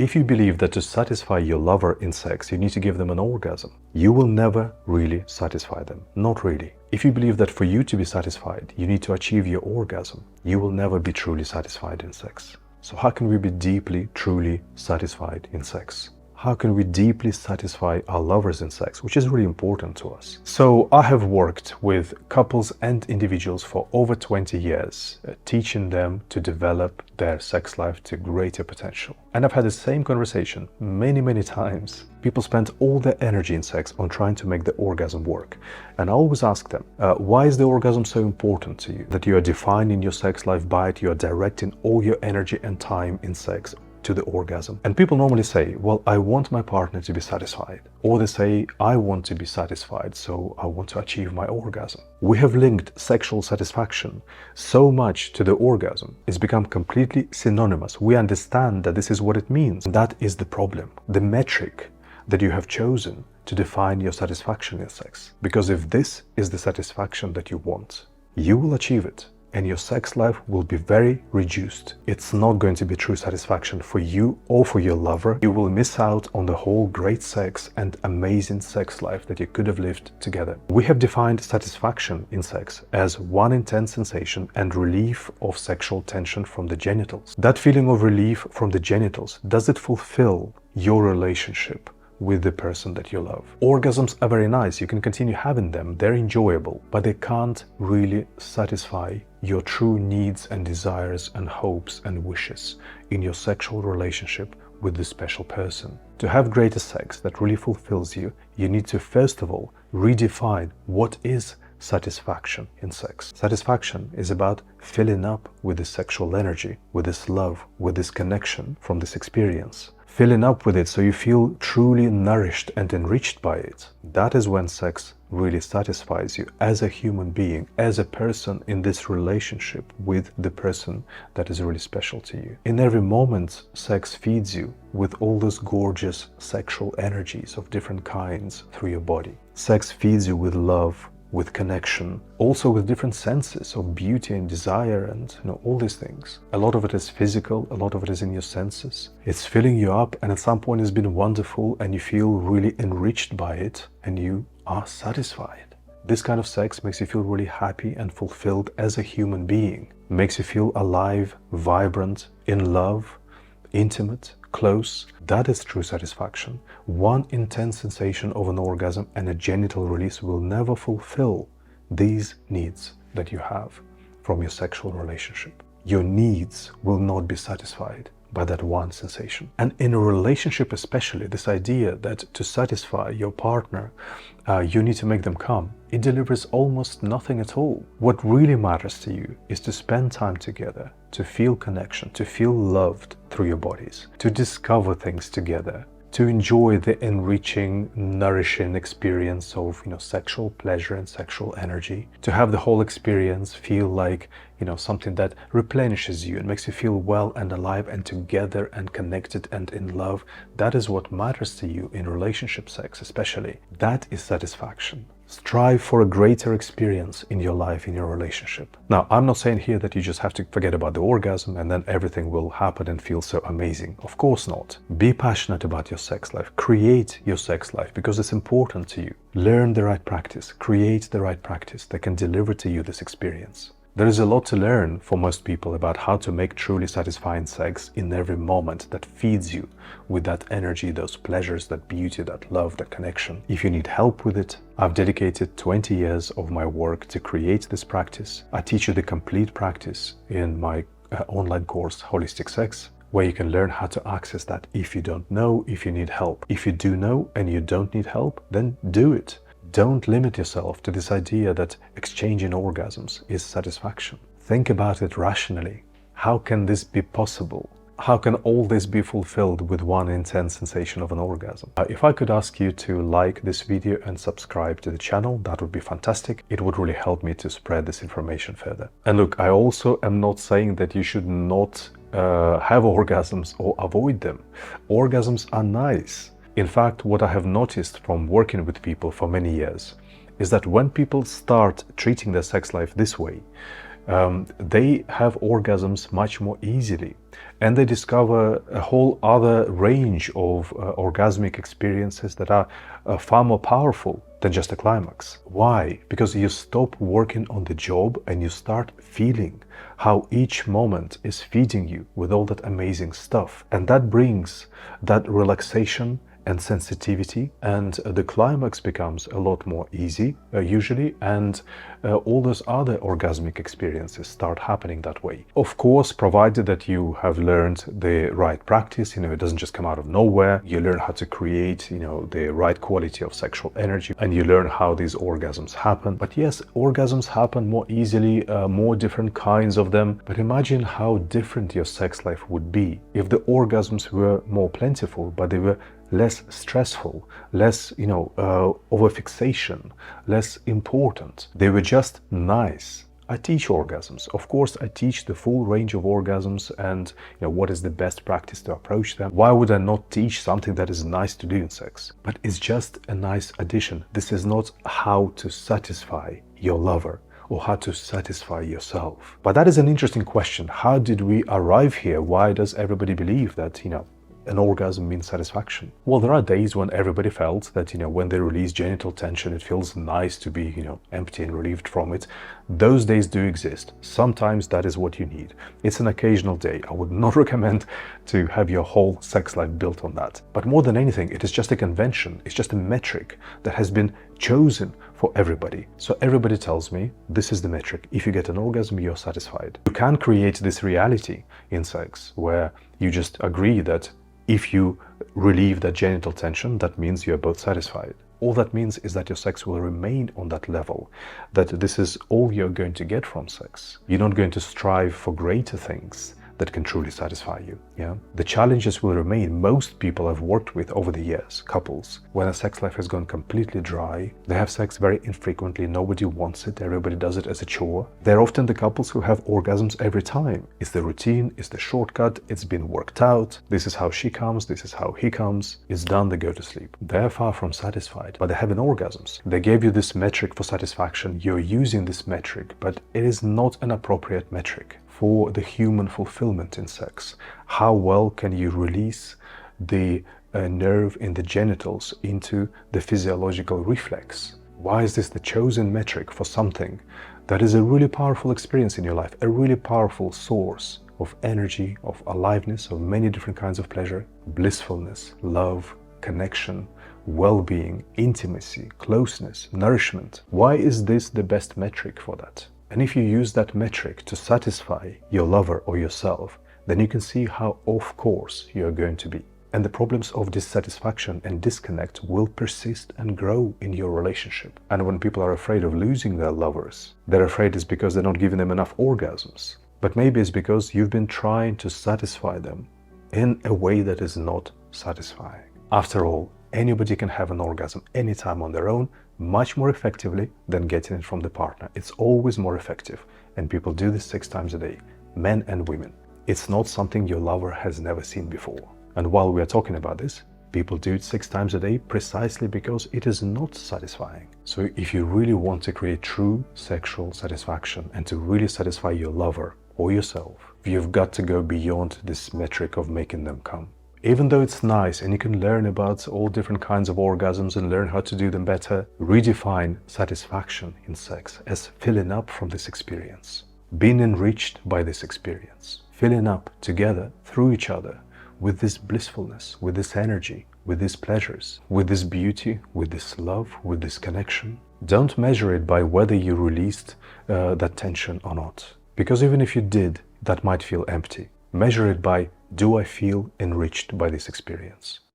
If you believe that to satisfy your lover in sex, you need to give them an orgasm, you will never really satisfy them. Not really. If you believe that for you to be satisfied, you need to achieve your orgasm, you will never be truly satisfied in sex. So how can we be deeply, truly satisfied in sex? How can we deeply satisfy our lovers in sex, which is really important to us? So I have worked with couples and individuals for over 20 years, teaching them to develop their sex life to greater potential. And I've had the same conversation many times. People spend all their energy in sex on trying to make the orgasm work. And I always ask them, why is the orgasm so important to you? That you are defining your sex life by it, you are directing all your energy and time in sex to the orgasm. And people normally say, well, I want my partner to be satisfied. Or they say, I want to be satisfied, so I want to achieve my orgasm. We have linked sexual satisfaction so much to the orgasm. It's become completely synonymous. We understand that this is what it means. That is the problem. The metric that you have chosen to define your satisfaction in sex. Because if this is the satisfaction that you want, you will achieve it. And your sex life will be very reduced. It's not going to be true satisfaction for you or for your lover. You will miss out on the whole great sex and amazing sex life that you could have lived together. We have defined satisfaction in sex as one intense sensation and relief of sexual tension from the genitals. That feeling of relief from the genitals, does it fulfill your relationship with the person that you love? Orgasms are very nice, you can continue having them, they're enjoyable, but they can't really satisfy your true needs and desires and hopes and wishes in your sexual relationship with this special person. To have greater sex that really fulfills you, you need to first of all redefine what is satisfaction in sex. Satisfaction is about filling up with this sexual energy, with this love, with this connection from this experience. Filling up with it so you feel truly nourished and enriched by it. That is when sex really satisfies you as a human being, as a person in this relationship with the person that is really special to you. In every moment, sex feeds you with all those gorgeous sexual energies of different kinds through your body. Sex feeds you with love, with connection, also with different senses of beauty and desire and all these things. A lot of it is physical, a lot of it is in your senses. It's filling you up, and at some point it's been wonderful and you feel really enriched by it and you are satisfied. This kind of sex makes you feel really happy and fulfilled as a human being. Makes you feel alive, vibrant, in love, intimate, close. That is true satisfaction. One intense sensation of an orgasm and a genital release will never fulfill these needs that you have from your sexual relationship. Your needs will not be satisfied by that one sensation. And in a relationship especially, this idea that to satisfy your partner, you need to make them come, it delivers almost nothing at all. What really matters to you is to spend time together, to feel connection, to feel loved through your bodies, to discover things together, to enjoy the enriching, nourishing experience of sexual pleasure and sexual energy, to have the whole experience feel like something that replenishes you and makes you feel well and alive and together and connected and in love. That is what matters to you in relationship sex especially. That is satisfaction. Strive for a greater experience in your life, in your relationship. Now, I'm not saying here that you just have to forget about the orgasm and then everything will happen and feel so amazing. Of course not. Be passionate about your sex life. Create your sex life because it's important to you. Learn the right practice. Create the right practice that can deliver to you this experience. There is a lot to learn for most people about how to make truly satisfying sex in every moment that feeds you with that energy, those pleasures, that beauty, that love, that connection. If you need help with it, I've dedicated 20 years of my work to create this practice. I teach you the complete practice in my online course, Holistic Sex, where you can learn how to access that if you don't know, if you need help. If you do know and you don't need help, then do it. Don't limit yourself to this idea that exchanging orgasms is satisfaction. Think about it rationally. How can this be possible? How can all this be fulfilled with one intense sensation of an orgasm? If I could ask you to like this video and subscribe to the channel, that would be fantastic. It would really help me to spread this information further. And look, I also am not saying that you should not have orgasms or avoid them. Orgasms are nice. In fact, what I have noticed from working with people for many years is that when people start treating their sex life this way, they have orgasms much more easily, and they discover a whole other range of orgasmic experiences that are far more powerful than just a climax. Why? Because you stop working on the job and you start feeling how each moment is feeding you with all that amazing stuff. And that brings that relaxation and sensitivity, and the climax becomes a lot more easy usually, and all those other orgasmic experiences start happening that way. Of course, provided that you have learned the right practice, it doesn't just come out of nowhere. You learn how to create, the right quality of sexual energy, and you learn how these orgasms happen. But yes, orgasms happen more easily, more different kinds of them. But imagine how different your sex life would be if the orgasms were more plentiful, but they were less stressful, less, overfixation, less important. They were just nice. I teach orgasms. Of course, I teach the full range of orgasms and what is the best practice to approach them. Why would I not teach something that is nice to do in sex? But it's just a nice addition. This is not how to satisfy your lover or how to satisfy yourself. But that is an interesting question. How did we arrive here? Why does everybody believe that, an orgasm means satisfaction? Well, there are days when everybody felt that, when they release genital tension, it feels nice to be, empty and relieved from it. Those days do exist. Sometimes that is what you need. It's an occasional day. I would not recommend to have your whole sex life built on that. But more than anything, it is just a convention. It's just a metric that has been chosen for everybody. So everybody tells me this is the metric. If you get an orgasm, you're satisfied. You can create this reality in sex where you just agree that if you relieve that genital tension, that means you're both satisfied. All that means is that your sex will remain on that level, that this is all you're going to get from sex. You're not going to strive for greater things that can truly satisfy you. The challenges will remain. Most people I've worked with over the years, couples, when a sex life has gone completely dry, they have sex very infrequently, nobody wants it, everybody does it as a chore. They're often the couples who have orgasms every time. It's the routine, it's the shortcut, it's been worked out. This is how she comes, this is how he comes. It's done, they go to sleep. They're far from satisfied, but they're having orgasms. They gave you this metric for satisfaction. You're using this metric, but it is not an appropriate metric for the human fulfillment in sex. How well can you release the nerve in the genitals into the physiological reflex? Why is this the chosen metric for something that is a really powerful experience in your life, a really powerful source of energy, of aliveness, of many different kinds of pleasure, blissfulness, love, connection, well-being, intimacy, closeness, nourishment? Why is this the best metric for that? And if you use that metric to satisfy your lover or yourself, then you can see how off course you're going to be. And the problems of dissatisfaction and disconnect will persist and grow in your relationship. And when people are afraid of losing their lovers, they're afraid it's because they're not giving them enough orgasms. But maybe it's because you've been trying to satisfy them in a way that is not satisfying. After all, anybody can have an orgasm anytime on their own, much more effectively than getting it from the partner. It's always more effective. And people do this 6 times a day, men and women. It's not something your lover has never seen before. And while we are talking about this, people do it 6 times a day precisely because it is not satisfying. So if you really want to create true sexual satisfaction and to really satisfy your lover or yourself, you've got to go beyond this metric of making them come. Even though it's nice and you can learn about all different kinds of orgasms and learn how to do them better, redefine satisfaction in sex as filling up from this experience, being enriched by this experience, filling up together through each other with this blissfulness, with this energy, with these pleasures, with this beauty, with this love, with this connection. Don't measure it by whether you released that tension or not, because even if you did, that might feel empty. Measure it by, do I feel enriched by this experience?